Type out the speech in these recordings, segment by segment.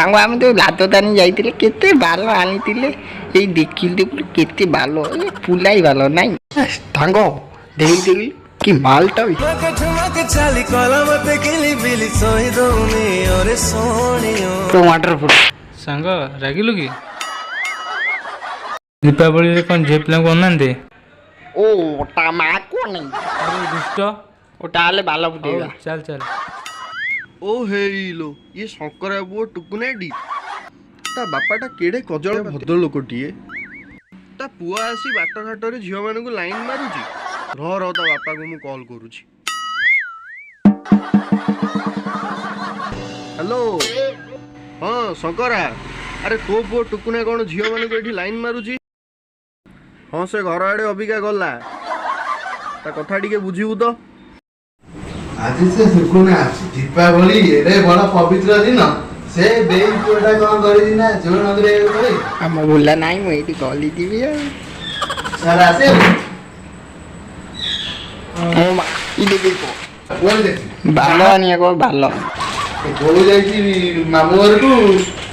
ସାଙ୍ଗ ଆମେ ତ ଲାତଦାନୀ ଯାଇଥିଲେ କେତେ ବାଲ ଆଣିଥିଲେ ଏଇ ଦେଖିଲି କେତେ ବାଲ ଏ ପୁଲାଇ ବାଲ ନାଇଁ ସାଙ୍ଗ ଦେଖିଲି କି ମାଲଟା ୱାଟରଫୁଲ୍ ସାଙ୍ଗ ରାଗିଲୁ କି? ଦୀପାବଳିରେ କ'ଣ ଝିଅ ପିଲାଙ୍କୁ ଅନାନ୍ତି? ଓ ତା ମା କଣ ନାଇଁ ଦୁଷ୍ଟ ওটা হলে ভালো ফুটেगा ଚାଲ ଚାଲ। ଓ ହେଇଲୋ ଇଏ ଶଙ୍କରା ପୁଅ ଟୁକୁନାଟି ତା ବାପାଟା କେଡ଼େ କଜଳ ଭଦ୍ର ଲୋକଟିଏ। ତା ପୁଅ ଆସି ବାଟଘାଟରେ ଝିଅମାନଙ୍କୁ ଲାଇନ୍ ମାରୁଛି। ରହ ତା ବାପାକୁ ମୁଁ କଲ୍ କରୁଛି। ହ୍ୟାଲୋ ହଁ ଶଙ୍କରା, ଆରେ ତୋ ପୁଅ ଟୁକୁନା କ'ଣ ଝିଅମାନଙ୍କୁ ଏଠି ଲାଇନ୍ ମାରୁଛି? ହଁ ସେ ଘର ଆଡ଼େ ଅବିକା ଗଲା, ତା କଥା ଟିକେ ବୁଝିବୁ ତ। ଆଜି ସେ ଟୁକୁନା ଅଛି ଦୀପାବଳି ଏଡ଼େ ବଡ଼ ପବିତ୍ର ଦିନ ସେ ଦେଇ ପୁଅଟା କ'ଣ କରିଛି ନା ଯୋଉ ନଦୀରେ ଗଲେ ଆମ ବୁଲା ନାହିଁ ମୁଁ ଏଇଠି ଗଲି ଯିବି ଆଉ ସାରା ଆସେ ବାଲ ଆଣିବାକୁ ବାଲ ବୋଉ ଯାଇଛି ମାମୁଁ ଘରକୁ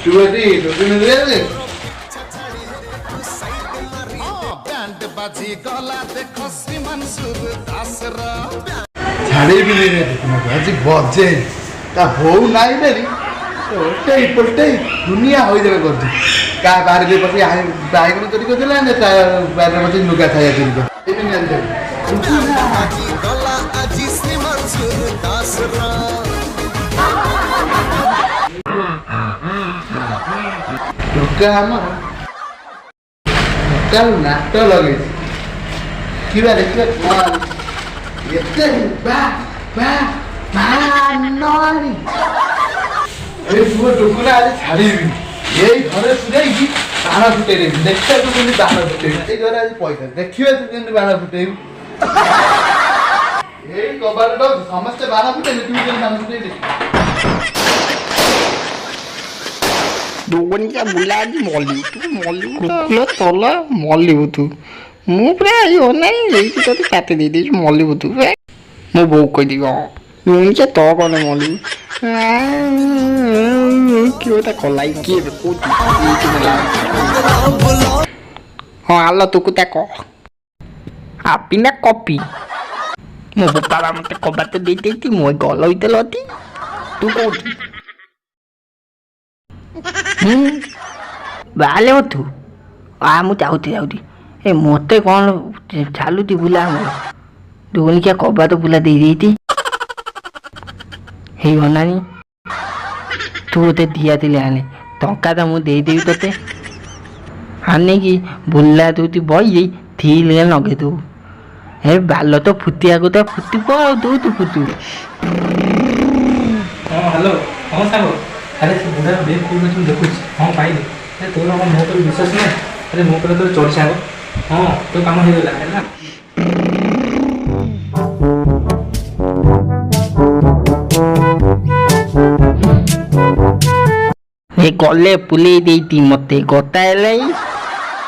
ତୁ ଏଠି ଟୁକୁନା ଦିଆଯାଏ ଛାଡ଼ିବିନି ରେ ଟୁକୁନାକୁ ଆଜି ବଜେ ତା ବୋଉ ନାଇଁ ବେରି ଓଲଟେଇ ପଲଟେଇ ଦୁନିଆ ହୋଇଦେବେ କରୁଛି କାହା ବାରିରେ ବସି ବାଇଗଣ ଚୋରି କରିଦେଲା ନା ତା ବାରିରେ ବସି ଲୁଗା ଖାଇବା ଚୋରି କରି ଟୋକା ଆମର ଟୋଟାଲ ନାଟ ଲଗେଇଛି ଦେଖିବା ଦେଖିବା ଏତେ ଏଇ ପୁଅ ଟୁକୁନା ଆଜି ଛାଡ଼ିବି ଏଇ ଘରେ ସୁରେଇକି ବାଣ ଫୁଟେଇ ଦେବି ଦେଖିବା ତୁ କେମିତି ବାଣ ଫୁଟେଇବୁ ଏଇ ଘରେ ଆଜି ପଇସା ଦେଖିବା ତୁ କେମିତି ବାଣ ଫୁଟେଇବୁ ଏଇ କବାଟ ସମସ୍ତେ ବାଣ ଫୁଟେଇଲେ ତୁ କେମିତି ବାଣ ଫୁଟେଇଲି दोगोनिका बुला जी मॉली तू मॉली कुकुलो तोला मॉली तू मु पूरा यो नहीं यही तो काटे दे दे मॉली तू मो बो कह दी उनके तो कौन मॉली क्यों ता कलाई के को हां आलो तू कुता को आपी ना कॉपी मो बाबा मते कबात दे देती मो गल होइते लती तू कोठी बाले तू मु जाऊती ए मत कौन छालुती बुला दोनिका कबा तो बुला दे देती हे अनानी तू ते दिया दिले आने टंका तो मुझे देदेवी ते आने की बुला तू बही थी लगे तू हे बाल तो फुटिया को तो फुटी तू तू फुटू हेलो हाँ सांग अरे से बुढ़ा बेग कौन देखुच हाँ पाइली तोर मो पर विश्वास ना अरे मो पर तो चढ़ सांग हाँ तो काम हो गला है ए गले पुले देती मते गताएले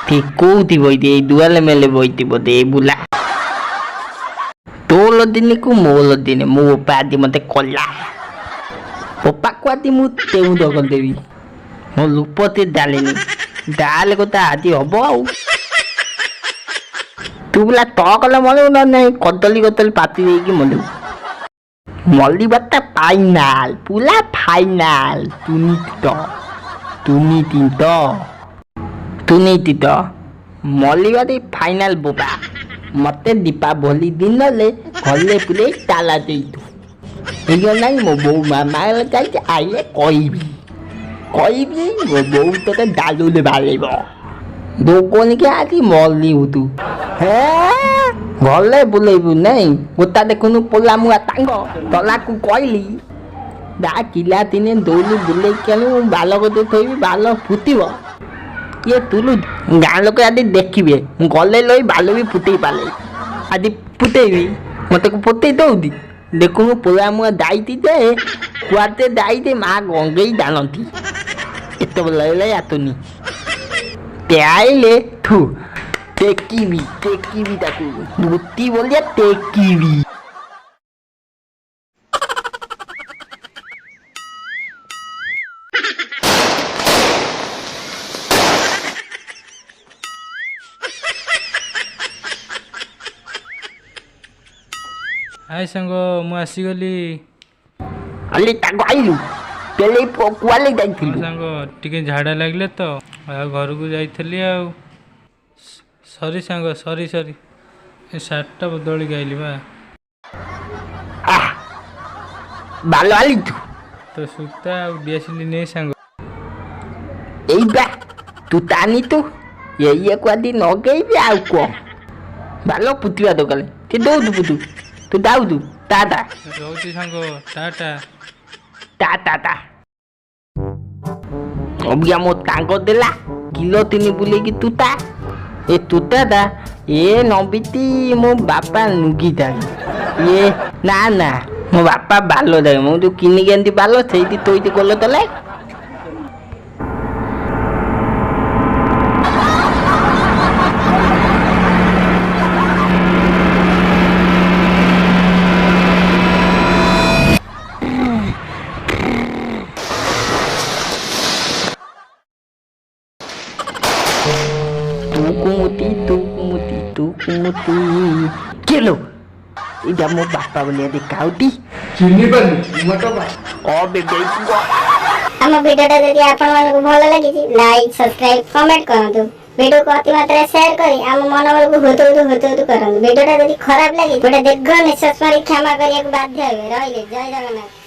ते कोउती बइदे दुआले मेले बइती बदे बुला तोल दिन को मोल दिन मो पादी मते कल्ला पप्पा क्वाती मु तेउ दगल देवी मो लुपते डालेनी डाले को ता आदि हबो आउ तू बुला तो कले मले न नहीं कदली कदली पाती दे की मले मल्ली बत्ता फाइनल पुला फाइनल तुनी तो मल्ली बाती फाइनल बोबा मते दीपावली दिन ले गले पुले ताला दे तू नहीं मो बो मामा लगे आइले कहबी मो बो तो डालू ले बालेबो दोकोन के आदि मल्ली तू हे गले बुलेबू नहीं गोता देखुनु पोला मुआ तांग तला को कहली दा किला दिने दौली बुले केनु बाल को थोबी बाल फुटिब ये तुलु गाँ लोक आदि देखिए गले लई बाल भी फुटे पाले आदि फुटेबी मत को फुटे दौदी देखुनु पोला मुआ दाईती दे कुआते दाईते माँ गंगई दानती एत बोले आतुनी त्याइले थू टेकीवी ताकू बुत्ती बोलिया टेकीवी ଆଇ ସାଙ୍ଗ ମୁଁ ଆସିଗଲି। ଅଲି ତାକୁ ଆଇଲୁ ପେଲେଇ କୁଆଲେ ହଁ ଯାଇଥିଲୁ? ସାଙ୍ଗ ଟିକେ ଝାଡ଼ା ଲାଗିଲେ ତ ଆଉ ଘରକୁ ଯାଇଥିଲି ଆଉ। ସରି ସାଙ୍ଗ ସରି ଏ ସାର୍ଟଟା ବଦଳିକି ଆଇଲି ବା। ବାଲ ଆଲିଛୁ ତ ସୂତା ଆଉ ଡିଆସିଲି ନେ ସାଙ୍ଗ। ଏଇଟା ତୁ ତାନି ତୁ ଏଇଆକୁ ଆଦି ନଗେଇବି ଆଉ କଣ ବାଲ ପୁତିବା ଦୋକାନ କି ଦଉଛୁ ପୁତୁ ତୁ ଦାଉଛୁ ତା ରହୁଛି ସାଙ୍ଗ ଟାଟା। ତା ଅବିକା ମୋ ତାଙ୍କ ଦେଲା କିଲୋ 3 ବୁଲେଇକି ତୁତା ଏ ତୁତାଟା ଏ ନବିତି ମୋ ବାପା ନୁଗିଟା ଇଏ ନା ମୋ ବାପା ବାଲ ଦେବେ ମୁଁ ଯୋଉ କିଣିକି ଆଣିଛି ବାଲ ସେଇଠି ତୋଇତି ଗଲ ତଲେ ତୁ କୁମୁତି କେଲୋ ଏଇଟା ମୋ ବାପା ବୋଲି ଦେଖାଉଟି ଚିହ୍ନି ପାରିଲି ଟମାଟୋ ବା ବେବେ ଆମ ଭିଡ଼ିଓଟା ଯଦି ଆପଣମାନଙ୍କୁ ଭଲ ଲାଗିଛି ଲାଇକ୍ ସବସ୍କ୍ରାଇବ୍ କମେଣ୍ଟ କରନ୍ତୁ। ଭିଡ଼ିଓକୁ ଅତି ମାତ୍ରାରେ ସେୟାର କରି ଆମ ମନୋବଳକୁ ହୁତୁହୁତୁ କରନ୍ତୁ। ଭିଡ଼ିଓଟା ଯଦି ଖରାପ ଲାଗେ ଗୋଟେ ଦୀର୍ଘ ନିଶ୍ୱାସ ମାରି କ୍ଷମା କରିବାକୁ ବାଧ୍ୟ ହେବେ। ରହିଲେ ଜୟ ଜଗନ୍ନାଥ।